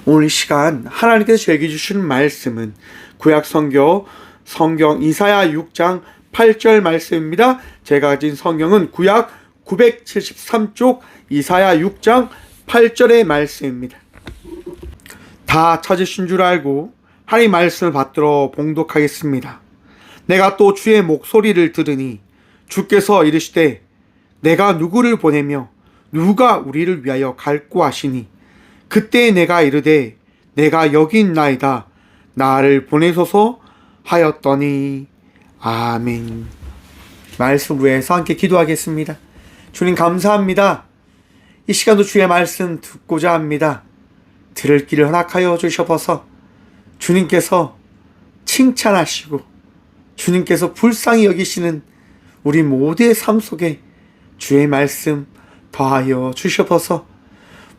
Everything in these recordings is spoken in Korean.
오늘 이 시간 하나님께서 저에게 주시는 말씀은 구약 성경 이사야 6장 8절 말씀입니다. 제가 가진 성경은 구약 973쪽 이사야 6장 8절의 말씀입니다. 다 찾으신 줄 알고 하나님 말씀을 받들어 봉독하겠습니다. 내가 또 주의 목소리를 들으니 주께서 이르시되 내가 누구를 보내며 누가 우리를 위하여 갈고 하시니 그때 내가 이르되 내가 여기 있나이다 나를 보내소서 하였더니 아멘. 말씀 위해서 함께 기도하겠습니다. 주님 감사합니다. 이 시간도 주의 말씀 듣고자 합니다. 들을 길을 허락하여 주셔서 주님께서 칭찬하시고 주님께서 불쌍히 여기시는 우리 모두의 삶 속에 주의 말씀 더하여 주셔서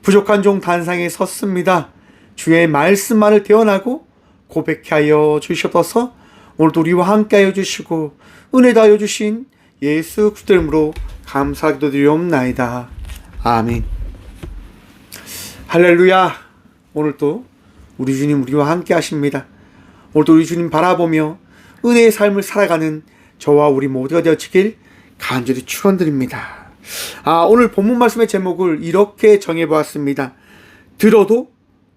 부족한 종 단상에 섰습니다. 주의 말씀만을 대언하고 고백하여 주셔서 오늘도 우리와 함께하여 주시고 은혜 다하여 주신 예수 그리스도 이름으로 감사기도 드리옵나이다. 아멘. 할렐루야. 오늘도 우리 주님 우리와 함께 하십니다. 오늘도 우리 주님 바라보며 은혜의 삶을 살아가는 저와 우리 모두가 되어지길 간절히 축원드립니다. 오늘 본문 말씀의 제목을 이렇게 정해보았습니다. 들어도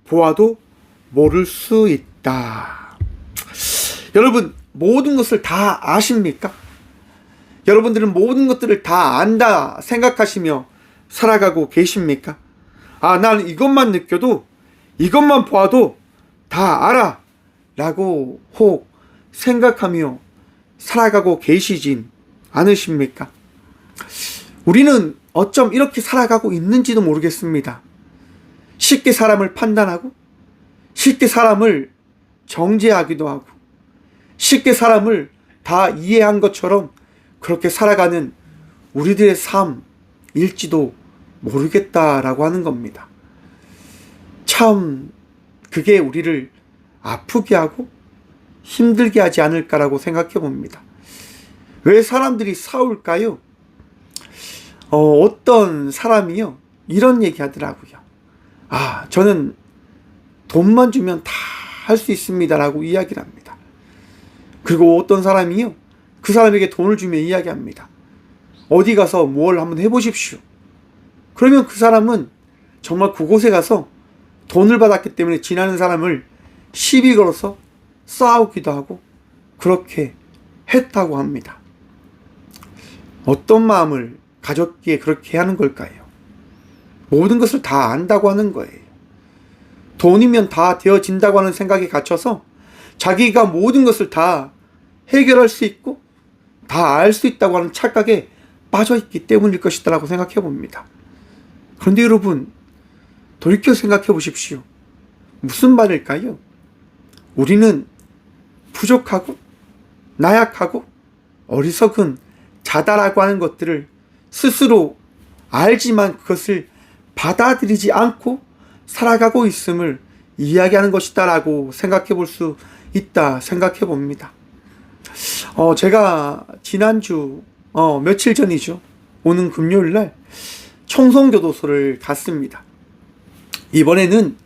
보아도 모를 수 있다. 여러분, 모든 것을 다 아십니까? 여러분들은 모든 것들을 다 안다 생각하시며 살아가고 계십니까? 나는 이것만 느껴도 이것만 보아도 다 알아 라고 혹 생각하며 살아가고 계시진 않으십니까? 우리는 어쩜 이렇게 살아가고 있는지도 모르겠습니다. 쉽게 사람을 판단하고 쉽게 사람을 정죄하기도 하고 쉽게 사람을 다 이해한 것처럼 그렇게 살아가는 우리들의 삶일지도 모르겠다라고 하는 겁니다. 참 그게 우리를 아프게 하고 힘들게 하지 않을까라고 생각해 봅니다. 왜 사람들이 싸울까요? 어떤 사람이요 이런 얘기 하더라고요. 저는 돈만 주면 다 할 수 있습니다 라고 이야기를 합니다. 그리고 어떤 사람이요 그 사람에게 돈을 주면 이야기합니다. 어디 가서 뭘 한번 해보십시오. 그러면 그 사람은 정말 그곳에 가서 돈을 받았기 때문에 지나는 사람을 시비 걸어서 싸우기도 하고 그렇게 했다고 합니다. 어떤 마음을 가졌기에 그렇게 하는 걸까요? 모든 것을 다 안다고 하는 거예요. 돈이면 다 되어진다고 하는 생각에 갇혀서 자기가 모든 것을 다 해결할 수 있고 다 알 수 있다고 하는 착각에 빠져있기 때문일 것이다라고 생각해 봅니다. 그런데 여러분, 돌이켜 생각해 보십시오. 무슨 말일까요? 우리는 부족하고 나약하고 어리석은 자다라고 하는 것들을 스스로 알지만 그것을 받아들이지 않고 살아가고 있음을 이야기하는 것이다 라고 생각해 볼 수 있다 생각해 봅니다. 제가 지난주 며칠 전이죠. 오는 금요일날 청송교도소를 갔습니다. 이번에는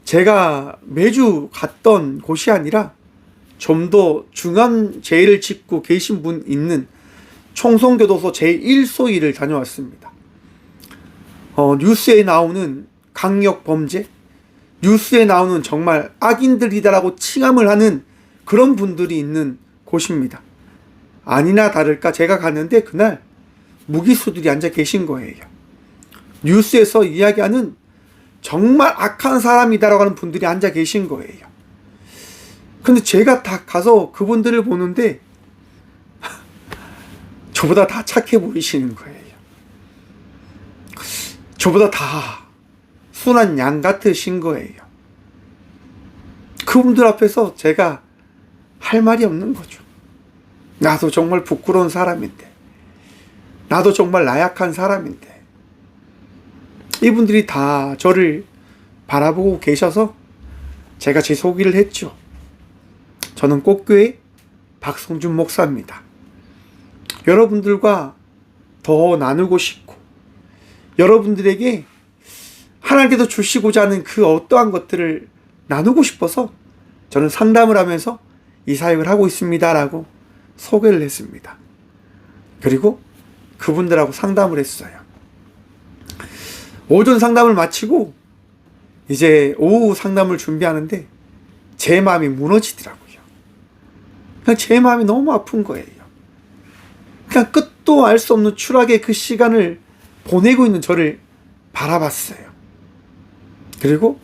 제가 매주 갔던 곳이 아니라 좀 더 중한 죄를 짓고 계신 분 있는 청송교도소 제1소위를 다녀왔습니다. 뉴스에 나오는 강력범죄, 뉴스에 나오는 정말 악인들이다라고 칭함을 하는 그런 분들이 있는 곳입니다. 아니나 다를까 제가 갔는데 그날 무기수들이 앉아 계신 거예요. 뉴스에서 이야기하는 정말 악한 사람이다라고 하는 분들이 앉아 계신 거예요. 근데 제가 다 가서 그분들을 보는데 저보다 다 착해 보이시는 거예요. 저보다 다 순한 양 같으신 거예요. 그분들 앞에서 제가 할 말이 없는 거죠. 나도 정말 부끄러운 사람인데, 나도 정말 나약한 사람인데, 이분들이 다 저를 바라보고 계셔서 제가 제 소개를 했죠. 저는 꽃교회 박성준 목사입니다. 여러분들과 더 나누고 싶고 여러분들에게 하나님께서 주시고자 하는 그 어떠한 것들을 나누고 싶어서 저는 상담을 하면서 이 사역을 하고 있습니다라고 소개를 했습니다. 그리고 그분들하고 상담을 했어요. 오전 상담을 마치고 이제 오후 상담을 준비하는데 제 마음이 무너지더라고요. 그냥 제 마음이 너무 아픈 거예요. 그냥 끝도 알 수 없는 추락의 그 시간을 보내고 있는 저를 바라봤어요. 그리고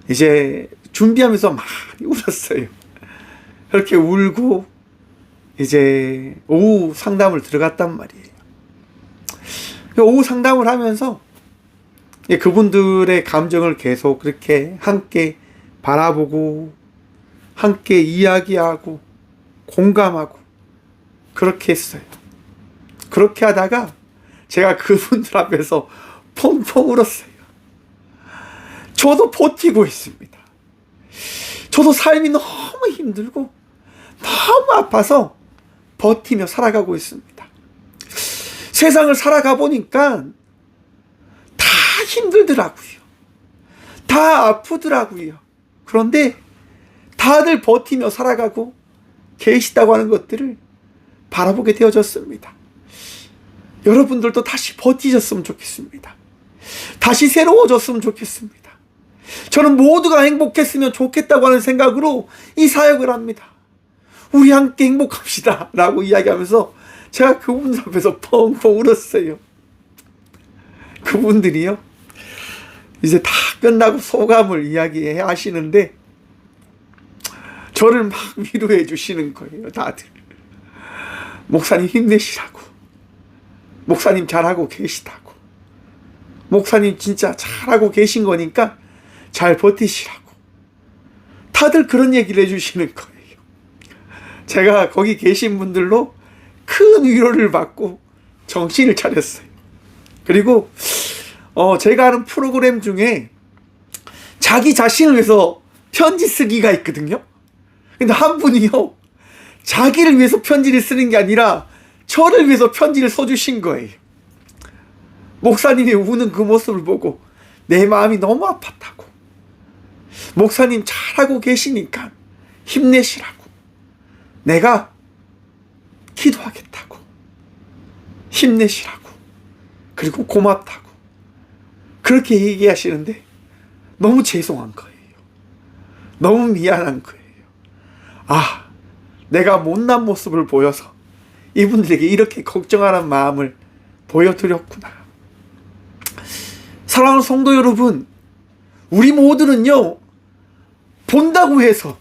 이제 준비하면서 많이 울었어요. 그렇게 울고 이제 오후 상담을 들어갔단 말이에요. 오후 상담을 하면서 그분들의 감정을 계속 그렇게 함께 바라보고 함께 이야기하고 공감하고 그렇게 했어요. 그렇게 하다가 제가 그분들 앞에서 펑펑 울었어요. 저도 버티고 있습니다. 저도 삶이 너무 힘들고 너무 아파서 버티며 살아가고 있습니다. 세상을 살아가 보니까 다 힘들더라고요. 다 아프더라고요. 그런데 다들 버티며 살아가고 계시다고 하는 것들을 바라보게 되어졌습니다. 여러분들도 다시 버티셨으면 좋겠습니다. 다시 새로워졌으면 좋겠습니다. 저는 모두가 행복했으면 좋겠다고 하는 생각으로 이 사역을 합니다. 우리 함께 행복합시다 라고 이야기하면서 제가 그분들 앞에서 펑펑 울었어요. 그분들이요, 이제 다 끝나고 소감을 이야기해 하시는데 저를 막 위로해 주시는 거예요. 다들 목사님 힘내시라고, 목사님 잘하고 계시다고, 목사님 진짜 잘하고 계신 거니까 잘 버티시라고 다들 그런 얘기를 해주시는 거예요. 제가 거기 계신 분들로 큰 위로를 받고 정신을 차렸어요. 그리고 제가 하는 프로그램 중에 자기 자신을 위해서 편지 쓰기가 있거든요. 근데 한 분이요, 자기를 위해서 편지를 쓰는 게 아니라 저를 위해서 편지를 써주신 거예요. 목사님이 우는 그 모습을 보고 내 마음이 너무 아팠다고, 목사님 잘하고 계시니까 힘내시라고, 내가 기도하겠다고, 힘내시라고, 그리고 고맙다고 그렇게 얘기하시는데 너무 죄송한 거예요. 너무 미안한 거예요. 아, 내가 못난 모습을 보여서 이분들에게 이렇게 걱정하는 마음을 보여드렸구나. 사랑하는 성도 여러분, 우리 모두는요, 본다고 해서,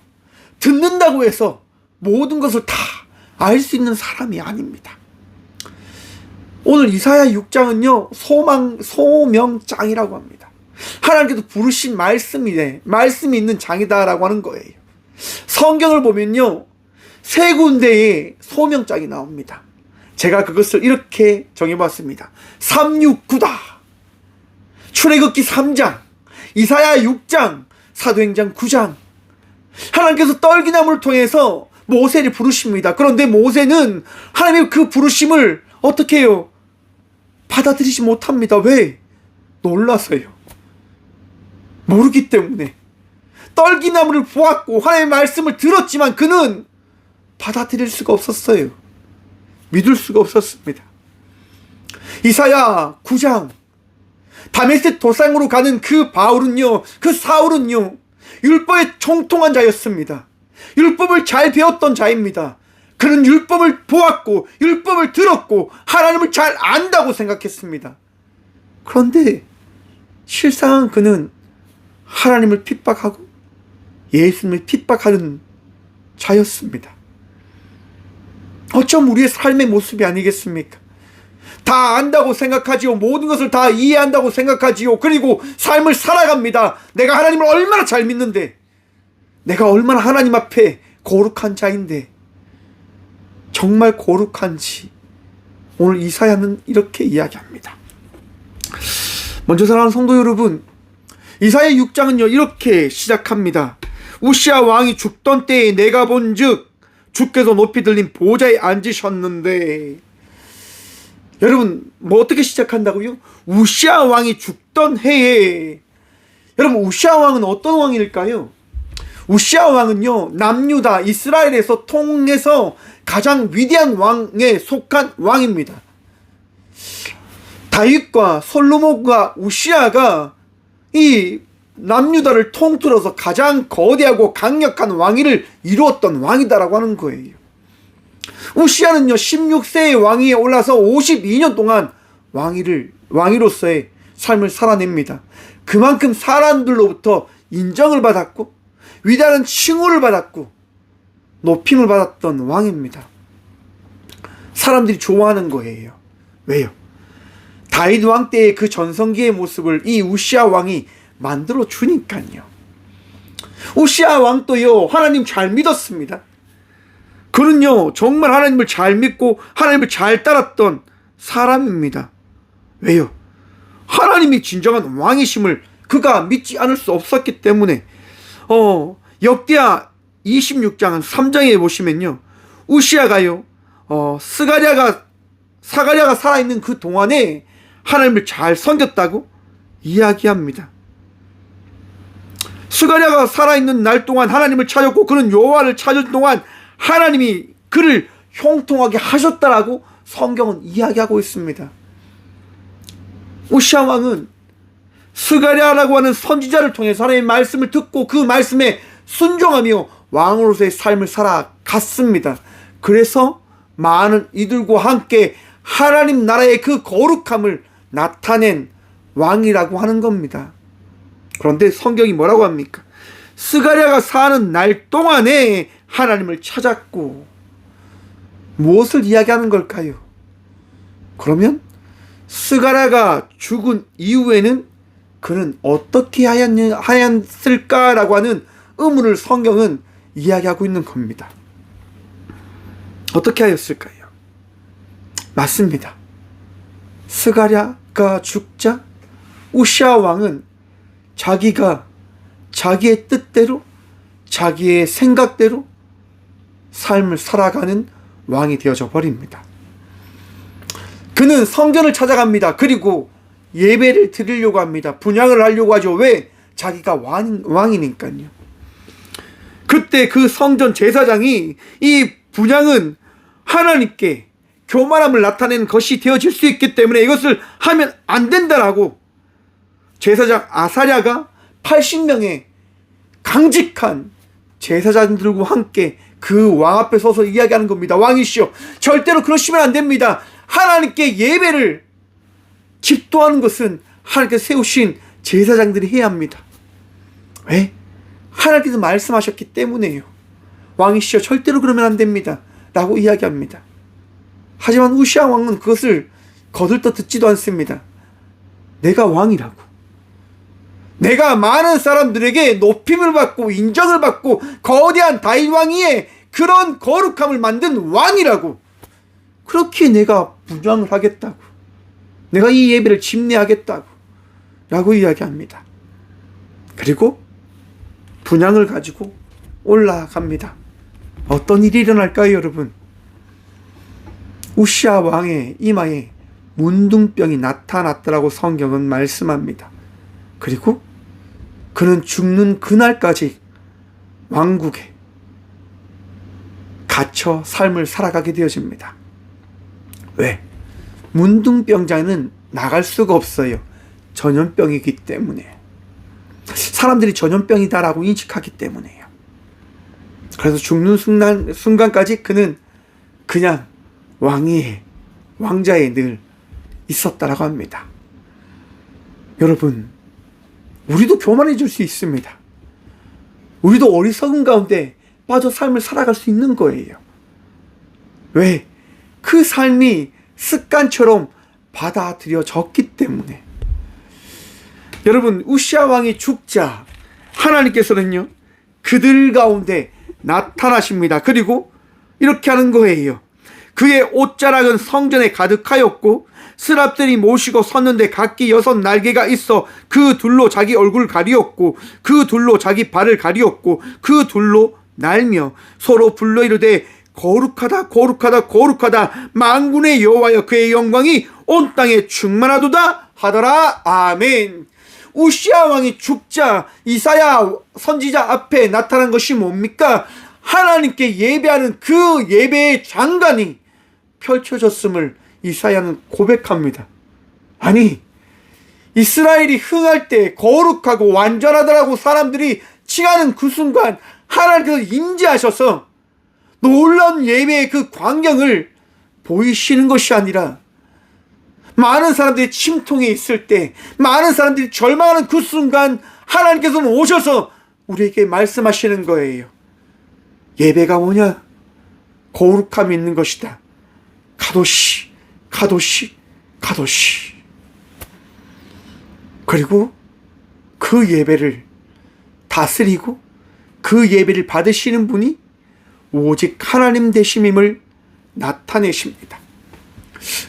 듣는다고 해서 모든 것을 다 알 수 있는 사람이 아닙니다. 오늘 이사야 6장은요, 소명장이라고 합니다. 하나님께서 부르신 말씀이 있는 장이다라고 하는 거예요. 성경을 보면요, 세 군데에 소명장이 나옵니다. 제가 그것을 이렇게 정해봤습니다. 369다. 출애굽기 3장, 이사야 6장, 사도행전 9장. 하나님께서 떨기나무를 통해서 모세를 부르십니다. 그런데 모세는 하나님의 그 부르심을 어떻게 해요? 받아들이지 못합니다. 왜? 놀라서요. 모르기 때문에. 떨기나무를 보았고 하나님의 말씀을 들었지만 그는 받아들일 수가 없었어요. 믿을 수가 없었습니다. 이사야 9장, 다메섹 도상으로 가는 그 바울은요, 그 사울은요, 율법에 총통한 자였습니다. 율법을 잘 배웠던 자입니다. 그는 율법을 보았고 율법을 들었고 하나님을 잘 안다고 생각했습니다. 그런데 실상은 그는 하나님을 핍박하고 예수님을 핍박하는 자였습니다. 어쩜 우리의 삶의 모습이 아니겠습니까? 다 안다고 생각하지요. 모든 것을 다 이해한다고 생각하지요. 그리고 삶을 살아갑니다. 내가 하나님을 얼마나 잘 믿는데, 내가 얼마나 하나님 앞에 거룩한 자인데, 정말 거룩한지 오늘 이사야는 이렇게 이야기합니다. 먼저 사랑하는 성도 여러분, 이사야 6장은요 이렇게 시작합니다. 우시야 왕이 죽던 때에 내가 본즉 주께서 높이 들린 보좌에 앉으셨는데, 여러분 뭐 어떻게 시작한다고요? 우시야 왕이 있던 해에, 여러분 우시아 왕은 어떤 왕일까요? 우시아 왕은요, 남유다 이스라엘에서 통해서 가장 위대한 왕에 속한 왕입니다. 다윗과 솔로몬과 우시아가 이 남유다를 통틀어서 가장 거대하고 강력한 왕위를 이루었던 왕이다라고 하는 거예요. 우시아는요 16세의 왕위에 올라서 52년 동안 왕위로서의 삶을 살아냅니다. 그만큼 사람들로부터 인정을 받았고 위대한 칭호를 받았고 높임을 받았던 왕입니다. 사람들이 좋아하는 거예요. 왜요? 다윗 왕 때의 그 전성기의 모습을 이 우시아 왕이 만들어 주니까요. 우시아 왕도요 하나님 잘 믿었습니다. 그는요 정말 하나님을 잘 믿고 하나님을 잘 따랐던 사람입니다. 왜요? 하나님이 진정한 왕이심을 그가 믿지 않을 수 없었기 때문에 역대하 26장 3장에 보시면요 우시아가요 사가랴가 살아있는 그 동안에 하나님을 잘 섬겼다고 이야기합니다. 스가랴가 살아있는 날 동안 하나님을 찾았고 그는 여호와를 찾을 동안 하나님이 그를 형통하게 하셨다라고 성경은 이야기하고 있습니다. 우시아 왕은 스가랴라고 하는 선지자를 통해서 하나님의 말씀을 듣고 그 말씀에 순종하며 왕으로서의 삶을 살아갔습니다. 그래서 많은 이들과 함께 하나님 나라의 그 거룩함을 나타낸 왕이라고 하는 겁니다. 그런데 성경이 뭐라고 합니까? 스가랴가 사는 날 동안에 하나님을 찾았고, 무엇을 이야기하는 걸까요? 그러면 스가랴가 죽은 이후에는 그는 어떻게 하였을까라고 하는 의문을 성경은 이야기하고 있는 겁니다. 어떻게 하였을까요? 맞습니다. 스가랴가 죽자 우시아 왕은 자기가 자기의 뜻대로 자기의 생각대로 삶을 살아가는 왕이 되어져 버립니다. 그는 성전을 찾아갑니다. 그리고 예배를 드리려고 합니다. 분향을 하려고 하죠. 왜? 자기가 왕이니까요. 그때 그 성전 제사장이 이 분향은 하나님께 교만함을 나타내는 것이 되어질 수 있기 때문에 이것을 하면 안 된다라고 제사장 아사랴가 80명의 강직한 제사장들과 함께 그 왕 앞에 서서 이야기하는 겁니다. 왕이시여, 절대로 그러시면 안 됩니다. 하나님께 예배를 집도하는 것은 하나님께서 세우신 제사장들이 해야 합니다. 왜? 하나님께서 말씀하셨기 때문에요. 왕이시여, 절대로 그러면 안 됩니다 라고 이야기합니다. 하지만 우시아 왕은 그것을 거들떠 듣지도 않습니다. 내가 왕이라고, 내가 많은 사람들에게 높임을 받고 인정을 받고 거대한 다윗 왕위에 그런 거룩함을 만든 왕이라고, 그렇게 내가 분향을 하겠다고, 내가 이 예배를 집례하겠다고 라고 이야기합니다. 그리고 분향을 가지고 올라갑니다. 어떤 일이 일어날까요, 여러분? 우시아 왕의 이마에 문둥병이 나타났더라고 성경은 말씀합니다. 그리고 그는 죽는 그날까지 왕국에 갇혀 삶을 살아가게 되어집니다. 왜? 문둥병자는 나갈 수가 없어요. 전염병이기 때문에. 사람들이 전염병이다라고 인식하기 때문에요. 그래서 죽는 순간까지 그는 그냥 왕자에 늘 있었다라고 합니다. 여러분, 우리도 교만해질 수 있습니다. 우리도 어리석은 가운데 빠져 삶을 살아갈 수 있는 거예요. 왜? 그 삶이 습관처럼 받아들여졌기 때문에. 여러분, 우시아 왕이 죽자 하나님께서는요 그들 가운데 나타나십니다. 그리고 이렇게 하는 거예요. 그의 옷자락은 성전에 가득하였고 스랍들이 모시고 섰는데 각기 6 날개가 있어 그 둘로 자기 얼굴을 가리었고 그 둘로 자기 발을 가리었고 그 둘로 날며 서로 불러 이르되 거룩하다 거룩하다 거룩하다 만군의 여호와여, 그의 영광이 온 땅에 충만하도다 하더라. 아멘. 우시야 왕이 죽자 이사야 선지자 앞에 나타난 것이 뭡니까? 하나님께 예배하는 그 예배의 장관이 펼쳐졌음을 이사야는 고백합니다. 아니, 이스라엘이 흥할 때 거룩하고 완전하다라고 사람들이 칭하는 그 순간 하나님께서 임재하셔서 놀라운 예배의 그 광경을 보이시는 것이 아니라 많은 사람들이 침통해 있을 때, 많은 사람들이 절망하는 그 순간 하나님께서는 오셔서 우리에게 말씀하시는 거예요. 예배가 뭐냐? 거룩함이 있는 것이다. 카도시, 카도시, 카도시. 그리고 그 예배를 다스리고 그 예배를 받으시는 분이 오직 하나님 되심임을 나타내십니다.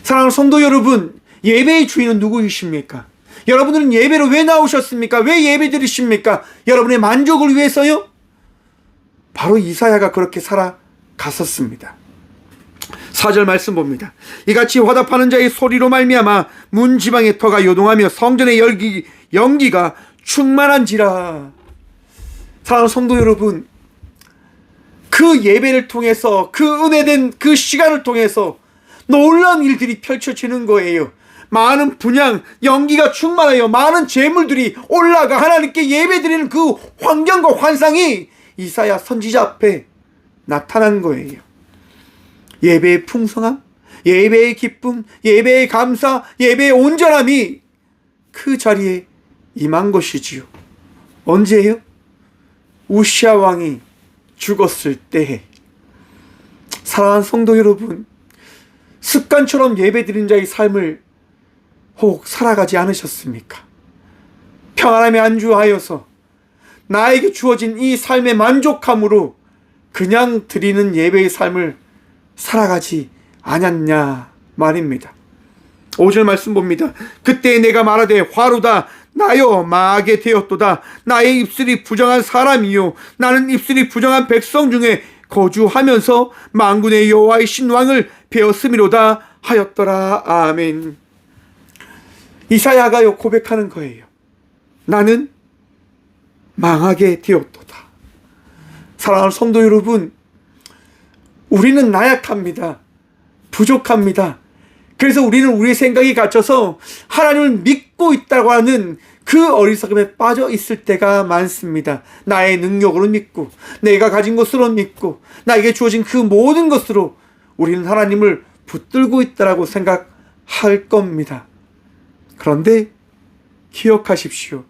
사랑하는 성도 여러분, 예배의 주인은 누구이십니까? 여러분들은 예배로 왜 나오셨습니까? 왜 예배 드리십니까? 여러분의 만족을 위해서요? 바로 이사야가 그렇게 살아갔었습니다. 4절 말씀 봅니다. 이같이 화답하는 자의 소리로 말미암아 문지방의 터가 요동하며 성전의 연기가 충만한지라. 사랑하는 성도 여러분, 그 예배를 통해서, 그 은혜된 그 시간을 통해서 놀라운 일들이 펼쳐지는 거예요. 많은 분향, 연기가 충만하여 많은 재물들이 올라가 하나님께 예배드리는 그 환경과 환상이 이사야 선지자 앞에 나타난 거예요. 예배의 풍성함, 예배의 기쁨, 예배의 감사, 예배의 온전함이 그 자리에 임한 것이지요. 언제예요? 우시야 왕이 죽었을 때. 사랑하는 성도 여러분, 습관처럼 예배드린 자의 삶을 혹 살아가지 않으셨습니까? 평안함에 안주하여서 나에게 주어진 이 삶의 만족함으로 그냥 드리는 예배의 삶을 살아가지 않았냐 말입니다. 5절 말씀 봅니다. 그때 내가 말하되 화로다 나여 망하게 되었도다. 나의 입술이 부정한 사람이요 나는 입술이 부정한 백성 중에 거주하면서 만군의 여호와의 신왕을 배웠음이로다 하였더라. 아멘. 이사야가 고백하는 거예요. 나는 망하게 되었도다. 사랑하는 성도 여러분, 우리는 나약합니다. 부족합니다. 그래서 우리는 우리의 생각이 갇혀서 하나님을 믿고 있다고 하는 그 어리석음에 빠져 있을 때가 많습니다. 나의 능력으로 믿고, 내가 가진 것으로 믿고, 나에게 주어진 그 모든 것으로 우리는 하나님을 붙들고 있다고 생각할 겁니다. 그런데 기억하십시오.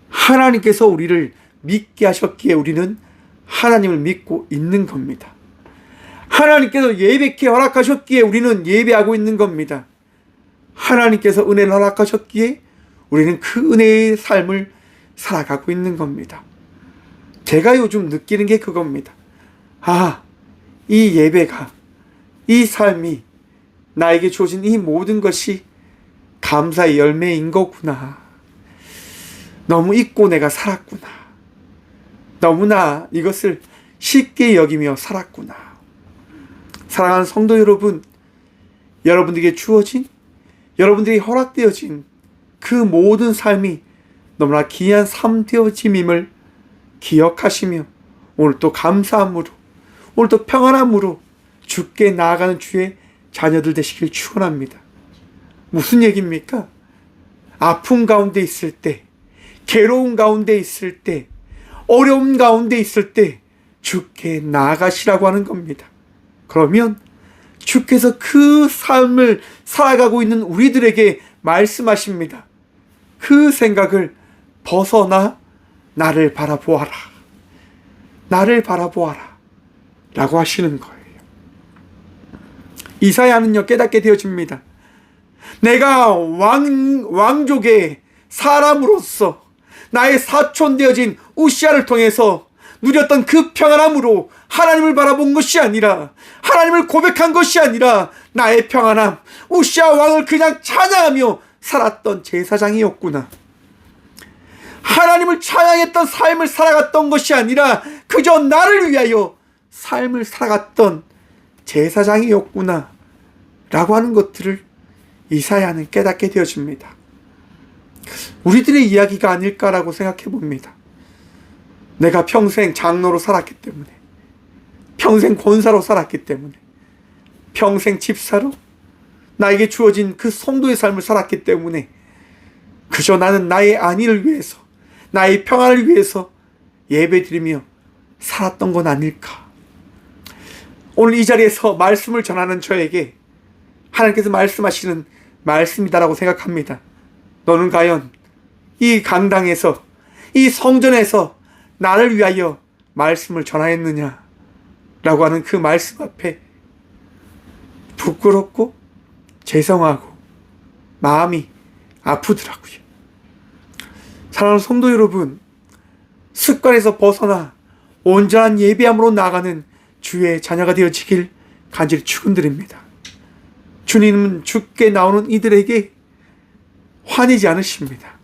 하나님께서 우리를 믿게 하셨기에 우리는 하나님을 믿고 있는 겁니다. 하나님께서 예배케 허락하셨기에 우리는 예배하고 있는 겁니다. 하나님께서 은혜를 허락하셨기에 우리는 그 은혜의 삶을 살아가고 있는 겁니다. 제가 요즘 느끼는 게 그겁니다. 아, 이 예배가, 이 삶이, 나에게 주어진 이 모든 것이 감사의 열매인 거구나. 너무 잊고 내가 살았구나. 너무나 이것을 쉽게 여기며 살았구나. 사랑하는 성도 여러분, 여러분들에게 주어진, 여러분들이 허락되어진 그 모든 삶이 너무나 귀한 삶 되어짐임을 기억하시며 오늘 또 감사함으로, 오늘 또 평안함으로 주께 나아가는 주의 자녀들 되시길 축원합니다. 무슨 얘기입니까? 아픔 가운데 있을 때, 괴로움 가운데 있을 때, 어려움 가운데 있을 때 주께 나아가시라고 하는 겁니다. 그러면 주께서 그 삶을 살아가고 있는 우리들에게 말씀하십니다. 그 생각을 벗어나 나를 바라보아라. 나를 바라보아라. 라고 하시는 거예요. 이사야는요, 깨닫게 되어집니다. 내가 왕족의 사람으로서 나의 사촌 되어진 우시야를 통해서 누렸던 그 평안함으로 하나님을 바라본 것이 아니라, 하나님을 고백한 것이 아니라 나의 평안함, 우시야 왕을 그냥 찬양하며 살았던 제사장이었구나. 하나님을 찬양했던 삶을 살아갔던 것이 아니라 그저 나를 위하여 삶을 살아갔던 제사장이었구나 라고 하는 것들을 이사야는 깨닫게 되어집니다. 우리들의 이야기가 아닐까라고 생각해 봅니다. 내가 평생 장로로 살았기 때문에, 평생 권사로 살았기 때문에, 평생 집사로 나에게 주어진 그 성도의 삶을 살았기 때문에 그저 나는 나의 안위를 위해서, 나의 평안을 위해서 예배드리며 살았던 건 아닐까. 오늘 이 자리에서 말씀을 전하는 저에게 하나님께서 말씀하시는 말씀이다라고 생각합니다. 너는 과연 이 강당에서, 이 성전에서 나를 위하여 말씀을 전하였느냐 라고 하는 그 말씀 앞에 부끄럽고 죄송하고 마음이 아프더라고요. 사랑하는 성도 여러분, 습관에서 벗어나 온전한 예배함으로 나아가는 주의 자녀가 되어지길 간절히 축원드립니다. 주님은 죽게 나오는 이들에게 화내지 않으십니다.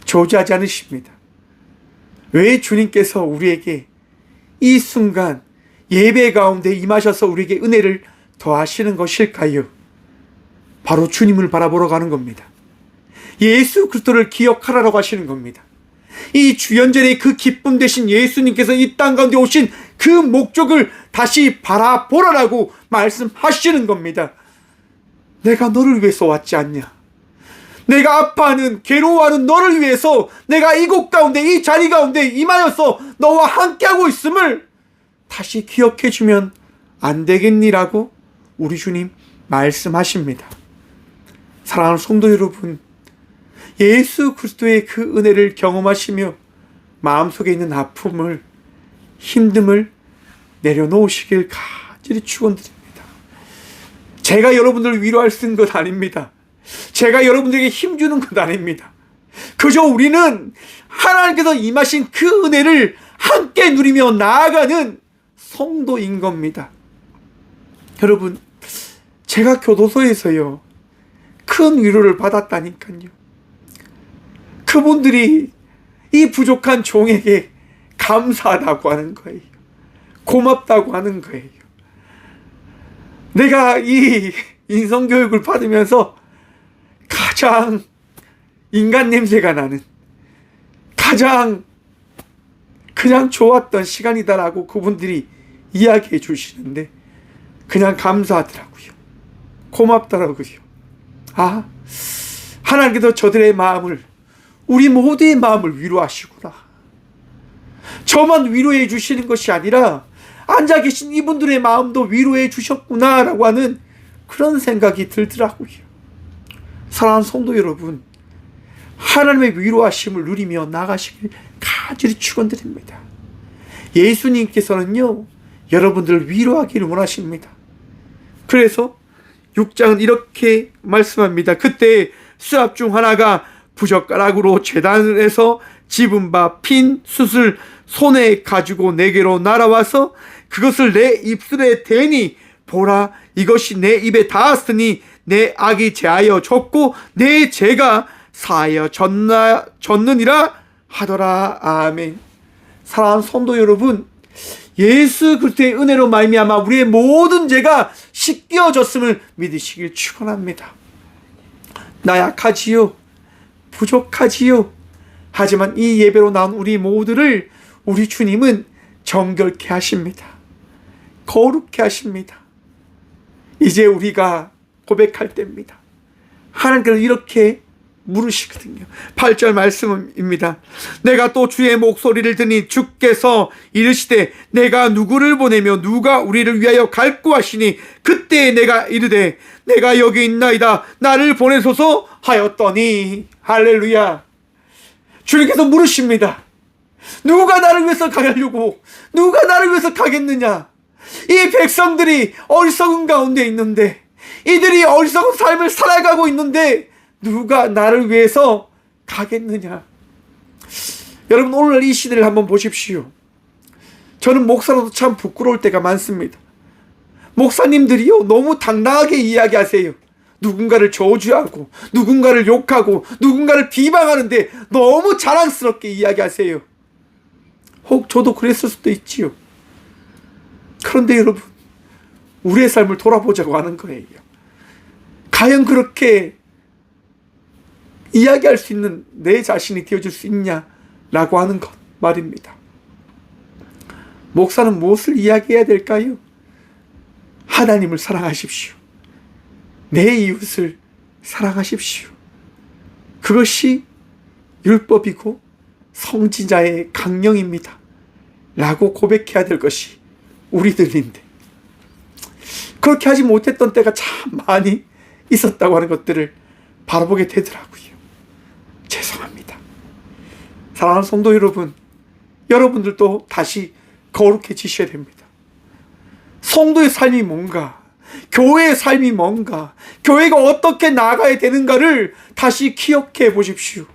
저주하지 않으십니다. 왜 주님께서 우리에게 이 순간 예배 가운데 임하셔서 우리에게 은혜를 더하시는 것일까요? 바로 주님을 바라보러 가는 겁니다. 예수 그리스도를 기억하라고 하시는 겁니다. 이 주연절의 그 기쁨 되신 예수님께서 이 땅 가운데 오신 그 목적을 다시 바라보라라고 말씀하시는 겁니다. 내가 너를 위해서 왔지 않냐? 내가 아파하는, 괴로워하는 너를 위해서 내가 이곳 가운데, 이 자리 가운데 임하여서 너와 함께하고 있음을 다시 기억해 주면 안 되겠니라고 우리 주님 말씀하십니다. 사랑하는 성도 여러분, 예수 그리스도의 그 은혜를 경험하시며 마음속에 있는 아픔을, 힘듦을 내려놓으시길 간절히 축원드립니다. 제가 여러분들을 위로할 수 있는 것 아닙니다. 제가 여러분들에게 힘주는 것 아닙니다. 그저 우리는 하나님께서 임하신 그 은혜를 함께 누리며 나아가는 성도인 겁니다. 여러분, 제가 교도소에서요 큰 위로를 받았다니까요. 그분들이 이 부족한 종에게 감사하다고 하는 거예요. 고맙다고 하는 거예요. 내가 이 인성교육을 받으면서 가장 인간 냄새가 나는, 가장 그냥 좋았던 시간이다라고 그분들이 이야기해 주시는데 그냥 감사하더라고요. 고맙더라고요. 아, 하나님께서 저들의 마음을, 우리 모두의 마음을 위로하시구나. 저만 위로해 주시는 것이 아니라 앉아 계신 이분들의 마음도 위로해 주셨구나라고 하는 그런 생각이 들더라고요. 사랑하는 성도 여러분, 하나님의 위로하심을 누리며 나가시길 간절히 축원드립니다. 예수님께서는요 여러분들을 위로하기를 원하십니다. 그래서 6장은 이렇게 말씀합니다. 그때 스랍 중 하나가 부젓가락으로 제단을 해서 집은 바 핀 숯을 손에 가지고 내게로 날아와서 그것을 내 입술에 대니, 보라, 이것이 내 입에 닿았으니 내 악이 제하여 졌고 내 죄가 사하여 졌느니라 하더라. 아멘. 사랑하는 성도 여러분, 예수 그리스도의 은혜로 말미암아 우리의 모든 죄가 씻겨졌음을 믿으시길 축원합니다. 나약하지요, 부족하지요. 하지만 이 예배로 나온 우리 모두를 우리 주님은 정결케 하십니다. 거룩케 하십니다. 이제 우리가 고백할 때입니다. 하나님께서 이렇게 물으시거든요. 8절 말씀입니다. 내가 또 주의 목소리를 듣니 주께서 이르시되 내가 누구를 보내며 누가 우리를 위하여 갈구 하시니 그때 내가 이르되 내가 여기 있나이다 나를 보내소서 하였더니. 할렐루야. 주님께서 물으십니다. 누가 나를 위해서 가려고, 누가 나를 위해서 가겠느냐? 이 백성들이 어리석은 가운데 있는데, 이들이 어리석은 삶을 살아가고 있는데 누가 나를 위해서 가겠느냐? 여러분, 오늘 이 시대를 한번 보십시오. 저는 목사로도 참 부끄러울 때가 많습니다. 목사님들이요 너무 당당하게 이야기하세요. 누군가를 저주하고 누군가를 욕하고 누군가를 비방하는데 너무 자랑스럽게 이야기하세요. 혹 저도 그랬을 수도 있지요. 그런데 여러분, 우리의 삶을 돌아보자고 하는 거예요. 과연 그렇게 이야기할 수 있는 내 자신이 되어줄 수 있냐라고 하는 것 말입니다. 목사는 무엇을 이야기해야 될까요? 하나님을 사랑하십시오. 내 이웃을 사랑하십시오. 그것이 율법이고 성지자의 강령입니다. 라고 고백해야 될 것이 우리들인데, 그렇게 하지 못했던 때가 참 많이 있었다고 하는 것들을 바라보게 되더라고요. 죄송합니다. 사랑하는 성도 여러분, 여러분들도 다시 거룩해지셔야 됩니다. 성도의 삶이 뭔가, 교회의 삶이 뭔가, 교회가 어떻게 나아가야 되는가를 다시 기억해 보십시오.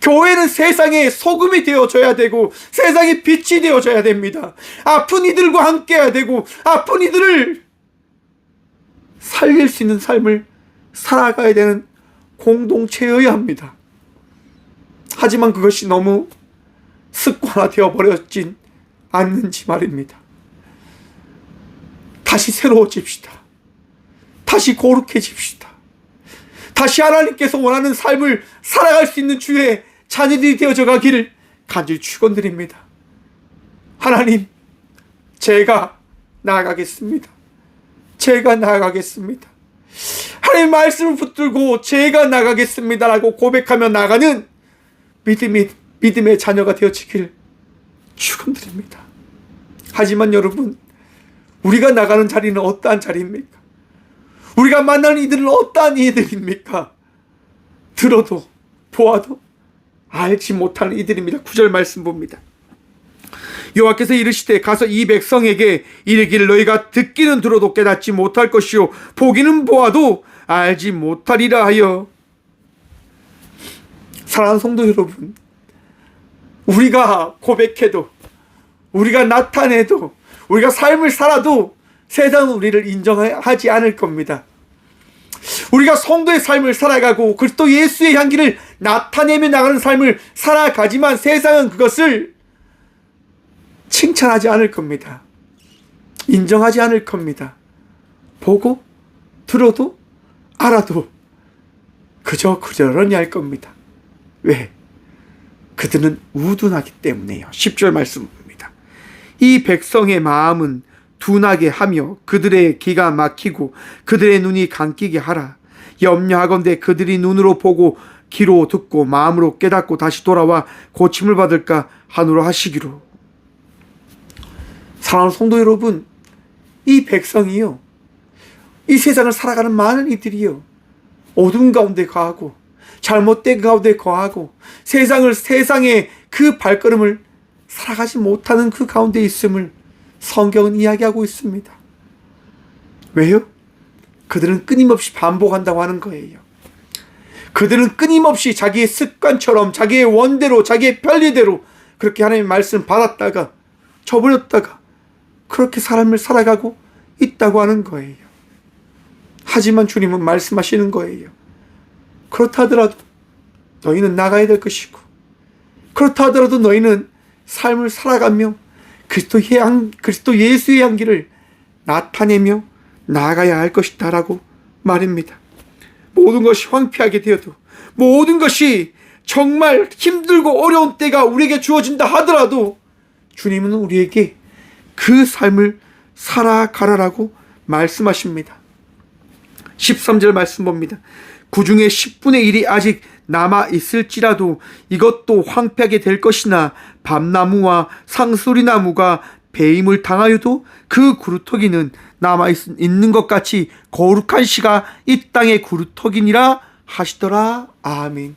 교회는 세상의 소금이 되어줘야 되고 세상의 빛이 되어줘야 됩니다. 아픈 이들과 함께 해야 되고 아픈 이들을 살릴 수 있는 삶을 살아가야 되는 공동체여야 합니다. 하지만 그것이 너무 습관화되어 버렸진 않는지 말입니다. 다시 새로워집시다. 다시 거룩해집시다. 다시 하나님께서 원하는 삶을 살아갈 수 있는 주의 자녀들이 되어져 가기를 간절히 축원드립니다. 하나님, 제가 나아가겠습니다. 제가 나아가겠습니다. 하나님 말씀을 붙들고 제가 나가겠습니다라고 고백하며 나가는 믿음의 자녀가 되어지길 축원드립니다. 하지만 여러분, 우리가 나가는 자리는 어떠한 자리입니까? 우리가 만나는 이들은 어떠한 이들입니까? 들어도 보아도 알지 못하는 이들입니다. 9절 말씀 봅니다. 여호와께서 이르시되 가서 이 백성에게 이르기를 너희가 듣기는 들어도 깨닫지 못할 것이요 보기는 보아도 알지 못하리라 하여. 사랑하는 성도 여러분, 우리가 고백해도, 우리가 나타내도, 우리가 삶을 살아도 세상은 우리를 인정하지 않을 겁니다. 우리가 성도의 삶을 살아가고 그리스도 예수의 향기를 나타내며 나가는 삶을 살아가지만 세상은 그것을 칭찬하지 않을 겁니다. 인정하지 않을 겁니다. 보고 들어도 알아도 그저러니 할 겁니다. 왜? 그들은 우둔하기 때문에요. 10절 말씀입니다. 이 백성의 마음은 둔하게 하며 그들의 귀가 막히고 그들의 눈이 감기게 하라. 염려하건대 그들이 눈으로 보고 귀로 듣고 마음으로 깨닫고 다시 돌아와 고침을 받을까 하노라 하시기로. 사랑하는 성도 여러분, 이 백성이요, 이 세상을 살아가는 많은 이들이요, 어둠 가운데 거하고 잘못된 가운데 거하고 세상의 그 발걸음을 살아가지 못하는 그 가운데 있음을 성경은 이야기하고 있습니다. 왜요? 그들은 끊임없이 반복한다고 하는 거예요. 그들은 끊임없이 자기의 습관처럼 자기의 원대로 자기의 편리대로 그렇게 하나님의 말씀 받았다가 저버렸다가 그렇게 삶을 살아가고 있다고 하는 거예요. 하지만 주님은 말씀하시는 거예요. 그렇다 하더라도 너희는 나가야 될 것이고, 그렇다 하더라도 너희는 삶을 살아가며 그리스도 예수의 향기를 나타내며 나아가야 할 것이다 라고 말입니다. 모든 것이 황폐하게 되어도, 모든 것이 정말 힘들고 어려운 때가 우리에게 주어진다 하더라도 주님은 우리에게 그 삶을 살아가라라고 말씀하십니다. 13절 말씀 봅니다. 그 중에 10분의 1이 아직 남아있을지라도 이것도 황폐하게 될 것이나 밤나무와 상수리나무가 배임을 당하여도 그 구루터기는 남아있는 것 같이 거룩한 씨가 이 땅의 구루터기니라 하시더라. 아멘.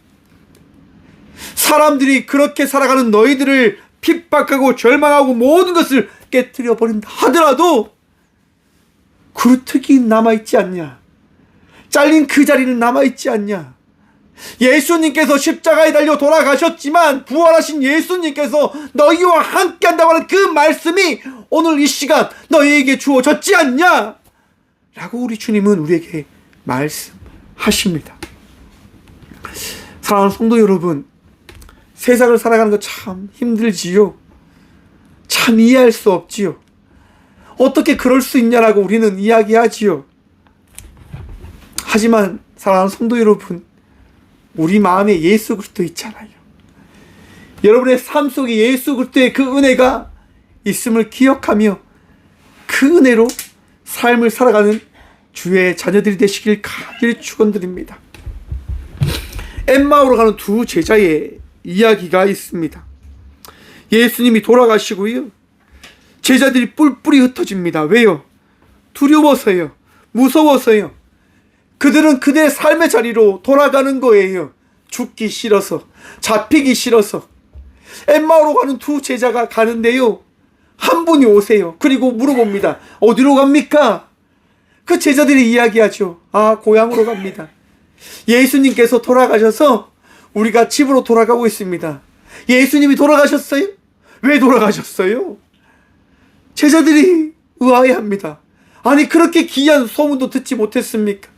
사람들이 그렇게 살아가는 너희들을 핍박하고 절망하고 모든 것을 깨뜨려 버린다 하더라도 구루터기 남아있지 않냐? 잘린 그 자리는 남아있지 않냐? 예수님께서 십자가에 달려 돌아가셨지만 부활하신 예수님께서 너희와 함께 한다고 하는 그 말씀이 오늘 이 시간 너희에게 주어졌지 않냐? 라고 우리 주님은 우리에게 말씀하십니다. 사랑하는 성도 여러분, 세상을 살아가는 거 참 힘들지요. 참 이해할 수 없지요. 어떻게 그럴 수 있냐라고 우리는 이야기하지요. 하지만 사랑하는 성도 여러분, 우리 마음에 예수 그리스도 있잖아요. 여러분의 삶 속에 예수 그리스도의 그 은혜가 있음을 기억하며 그 은혜로 삶을 살아가는 주의 자녀들이 되시길 간절히 축원드립니다. 엠마오로 가는 두 제자의 이야기가 있습니다. 예수님이 돌아가시고요, 제자들이 뿔뿔이 흩어집니다. 왜요? 두려워서요. 무서워서요. 그들은 그들의 삶의 자리로 돌아가는 거예요. 죽기 싫어서, 잡히기 싫어서. 엠마오로 가는 두 제자가 가는데요, 한 분이 오세요. 그리고 물어봅니다. 어디로 갑니까? 그 제자들이 이야기하죠. 아, 고향으로 갑니다. 예수님께서 돌아가셔서 우리가 집으로 돌아가고 있습니다. 예수님이 돌아가셨어요? 왜 돌아가셨어요? 제자들이 의아해합니다. 아니, 그렇게 귀한 소문도 듣지 못했습니까?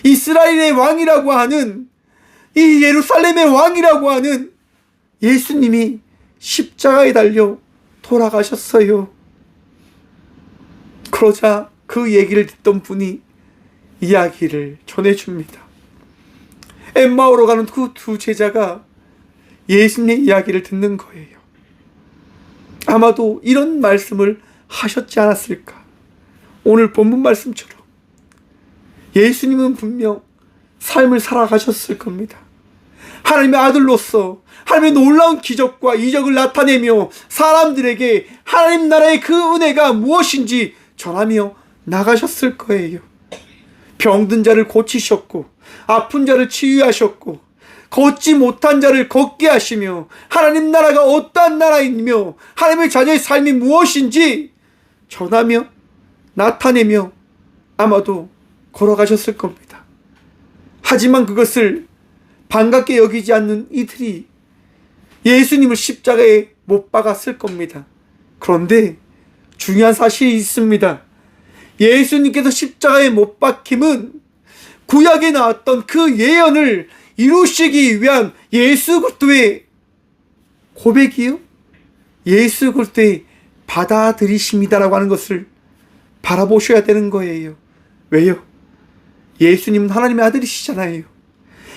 이스라엘의 왕이라고 하는, 이 예루살렘의 왕이라고 하는 예수님이 십자가에 달려 돌아가셨어요. 그러자 그 얘기를 듣던 분이 이야기를 전해줍니다. 엠마오로 가는 그 두 제자가 예수님의 이야기를 듣는 거예요. 아마도 이런 말씀을 하셨지 않았을까? 오늘 본문 말씀처럼 예수님은 분명 삶을 살아가셨을 겁니다. 하나님의 아들로서 하나님의 놀라운 기적과 이적을 나타내며 사람들에게 하나님 나라의 그 은혜가 무엇인지 전하며 나가셨을 거예요. 병든 자를 고치셨고, 아픈 자를 치유하셨고, 걷지 못한 자를 걷게 하시며, 하나님 나라가 어떠한 나라이며 하나님의 자녀의 삶이 무엇인지 전하며 나타내며 아마도 걸어가셨을 겁니다. 하지만 그것을 반갑게 여기지 않는 이들이 예수님을 십자가에 못 박았을 겁니다. 그런데 중요한 사실이 있습니다. 예수님께서 십자가에 못 박힘은 구약에 나왔던 그 예언을 이루시기 위한 예수 그리스도의 고백이요, 예수 그리스도의 받아들이심이다라고 하는 것을 바라보셔야 되는 거예요. 왜요? 예수님은 하나님의 아들이시잖아요.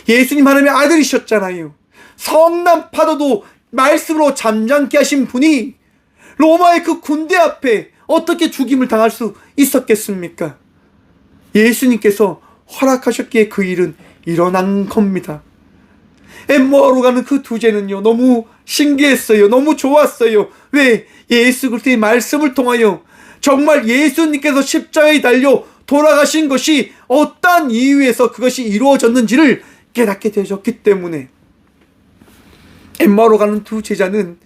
예수님 하나님의 아들이셨잖아요. 성난 파도도 말씀으로 잠잠케 하신 분이 로마의 그 군대 앞에 어떻게 죽임을 당할 수 있었겠습니까? 예수님께서 허락하셨기에 그 일은 일어난 겁니다. 엠마오로 가는 그 두 제는요, 너무 신기했어요. 너무 좋았어요. 왜? 예수 그리스도의 말씀을 통하여 정말 예수님께서 십자가에 달려 돌아가신 것이 어떠한 이유에서 그것이 이루어졌는지를 깨닫게 되셨기 때문에. 엠마오로 가는 두 제자는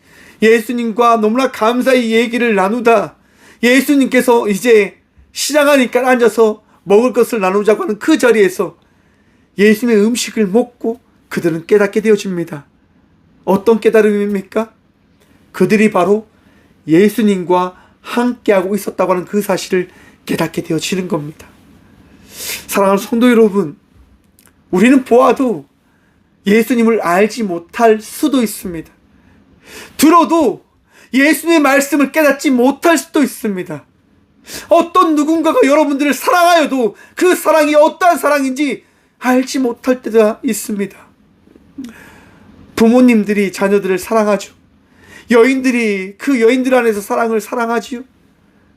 예수님과 너무나 감사히 얘기를 나누다 예수님께서 이제 시장하니까 앉아서 먹을 것을 나누자고 하는 그 자리에서 예수님의 음식을 먹고 그들은 깨닫게 되어집니다. 어떤 깨달음입니까? 그들이 바로 예수님과 함께하고 있었다고 하는 그 사실을 깨닫게 되어지는 겁니다. 사랑하는 성도 여러분, 우리는 보아도 예수님을 알지 못할 수도 있습니다. 들어도 예수님의 말씀을 깨닫지 못할 수도 있습니다. 어떤 누군가가 여러분들을 사랑하여도 그 사랑이 어떠한 사랑인지 알지 못할 때가 있습니다. 부모님들이 자녀들을 사랑하죠. 여인들이 그 여인들 안에서 사랑을 사랑하지요.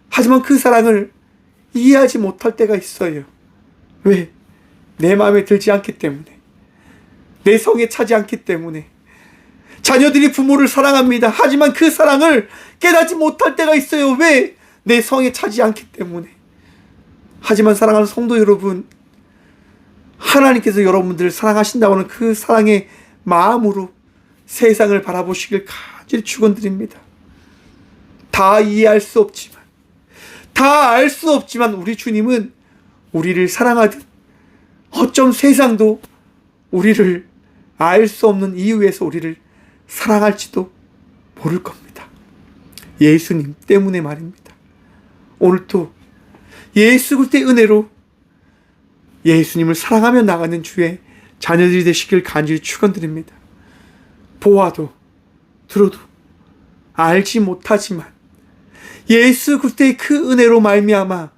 하지만 그 사랑을 이해하지 못할 때가 있어요. 왜? 내 마음에 들지 않기 때문에, 내 성에 차지 않기 때문에. 자녀들이 부모를 사랑합니다. 하지만 그 사랑을 깨닫지 못할 때가 있어요. 왜? 내 성에 차지 않기 때문에. 하지만 사랑하는 성도 여러분, 하나님께서 여러분들을 사랑하신다고 하는 그 사랑의 마음으로 세상을 바라보시길 간절히 축원드립니다. 다 이해할 수 없지만, 다 알 수 없지만 우리 주님은 우리를 사랑하듯 어쩜 세상도 우리를 알 수 없는 이유에서 우리를 사랑할지도 모를 겁니다. 예수님 때문에 말입니다. 오늘도 예수 그리스도의 은혜로 예수님을 사랑하며 나가는 주의 자녀들이 되시길 간절히 축원드립니다. 보아도 들어도 알지 못하지만 예수 그리스도의 그 은혜로 말미암아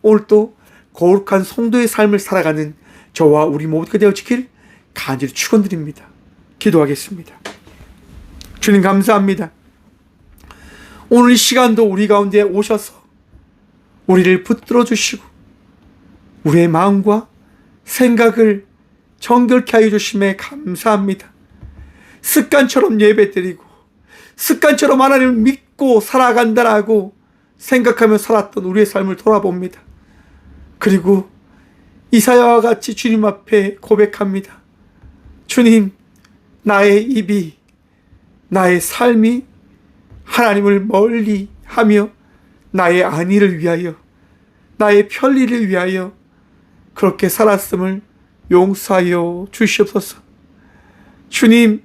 오늘도 거룩한 성도의 삶을 살아가는 저와 우리 모두가 되어지길 간절히 축원드립니다. 기도하겠습니다. 주님 감사합니다. 오늘 이 시간도 우리 가운데 오셔서 우리를 붙들어 주시고 우리의 마음과 생각을 정결케 하여 주심에 감사합니다. 습관처럼 예배드리고 습관처럼 하나님을 믿고 살아간다라고 생각하며 살았던 우리의 삶을 돌아봅니다. 그리고 이사야와 같이 주님 앞에 고백합니다. 주님, 나의 입이, 나의 삶이 하나님을 멀리 하며 나의 안위를 위하여, 나의 편리를 위하여 그렇게 살았음을 용서하여 주시옵소서. 주님,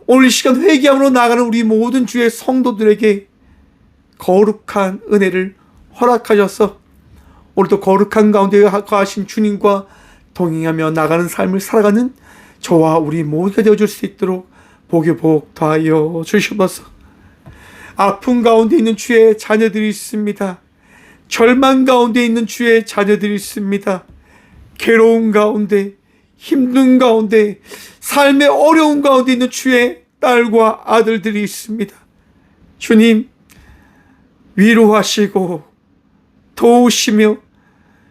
오늘 이 시간 회개함으로 나아가는 우리 모든 주의 성도들에게 거룩한 은혜를 허락하셔서 오늘도 거룩한 가운데 거하신 주님과 동행하며 나가는 삶을 살아가는 저와 우리 모두가 되어줄 수 있도록 복에 복 더하여 주시옵소서. 아픔 가운데 있는 주의 자녀들이 있습니다. 절망 가운데 있는 주의 자녀들이 있습니다. 괴로운 가운데, 힘든 가운데, 삶의 어려운 가운데 있는 주의 딸과 아들들이 있습니다. 주님, 위로하시고 도우시며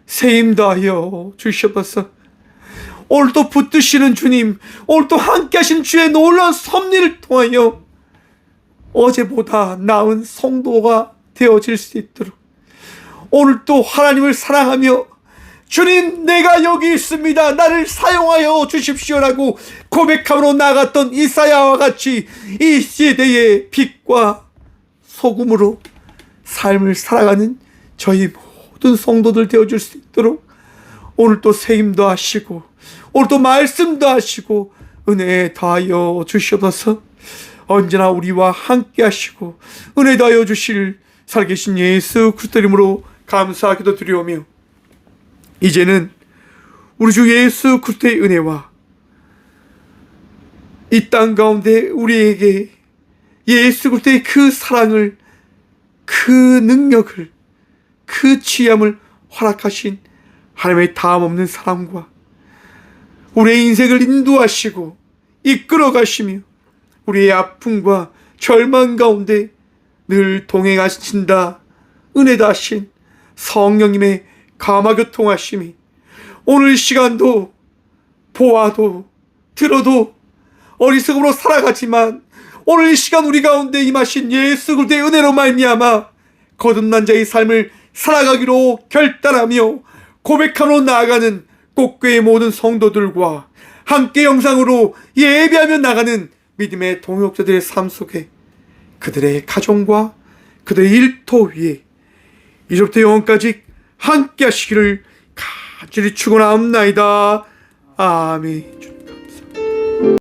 세임 다하여 주시옵소서. 오늘도 붙드시는 주님, 오늘도 함께 하시는 주의 놀라운 섭리를 통하여 어제보다 나은 성도가 되어질 수 있도록 오늘도 하나님을 사랑하며 주님, 내가 여기 있습니다, 나를 사용하여 주십시오라고 고백함으로 나갔던 이사야와 같이 이 시대의 빛과 소금으로 삶을 살아가는 저희 모든 성도들 되어줄 수 있도록 오늘도 세임도 하시고 오늘도 말씀도 하시고 은혜 다하여 주시옵소서. 언제나 우리와 함께 하시고 은혜 다하여 주실 살아계신 예수 그리스도 이름으로 감사하기도 드리오며, 이제는 우리 주 예수 그리스도의 은혜와 이 땅 가운데 우리에게 예수 그리스도의 그 사랑을, 그 능력을, 그 취함을 허락하신 하나님의 다함없는 사랑과 우리의 인생을 인도하시고 이끌어 가시며 우리의 아픔과 절망 가운데 늘 동행하신다 은혜다 하신 성령님의 감화교통하심이 오늘 시간도 보아도 들어도 어리석음으로 살아가지만 오늘 이 시간 우리 가운데 임하신 예수 그리스도의 은혜로 말미암아 거듭난 자의 삶을 살아가기로 결단하며 고백함으로 나아가는 꽃교회 모든 성도들과 함께 영상으로 예배하며 나가는 믿음의 동역자들의 삶 속에 그들의 가정과 그들의 일터 위에 이제부터 영원까지 함께 하시기를 간절히 축원하옵나이다. 아멘.